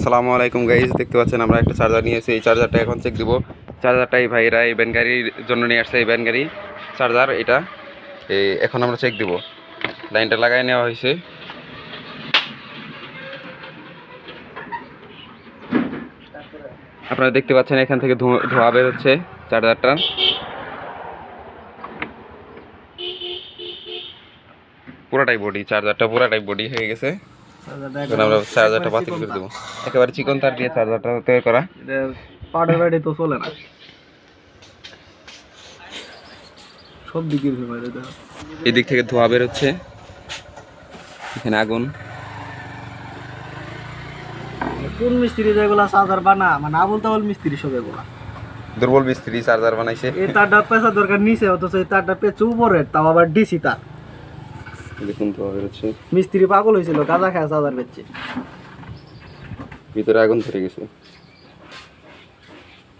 আসসালামু আলাইকুম গাইজ, দেখতে পাচ্ছেন আমরা একটা চার্জার নিয়েছি। এই চার্জারটা এখন চেক দিব। চার্জারটা এই ভাইরা এই ভ্যান গাড়ির জন্য নিয়ে আসছে, এই ভ্যান গাড়ি চার্জার এটা। এখন আমরা চেক দিব। লাইনটা লাগাই নেওয়া হয়েছে। আপনারা দেখতে পাচ্ছেন এখান থেকে ধোঁয়া বের হচ্ছে চার্জারটা। পুরাটাই বডি, চার্জারটা পুরাটাই বডি হয়ে গেছে। এখন আমরা চার্জারটা বাতিল করে দেবো। একেবারে চিকন তার দিয়ে চার্জারটা তৈরি করা। পাউডার ব্যাটারি তো চলে না, সব দিকে এই দিক থেকে ধোঁয়া বের হচ্ছে, এখানে আগুন। কোন মিস্ত্রি যেগুলা চার্জার বানা, মানে আবুল তাবুল মিস্ত্রি সব এগুলা দুর্বল মিস্ত্রি চার্জার বানাইছে। এই তারটা পেঁচা দরকার নিচে, অথচ এই তারটা পেঁচে উপরে, তাও আবার ডিসি তার। দেখুন ধোঁয়া বের হচ্ছে, মিস্ত্রি পাগল হয়েছিল, গাঁজা খায় চার্জার বেচছে। ভিতরে আগুন ধরে গেছে।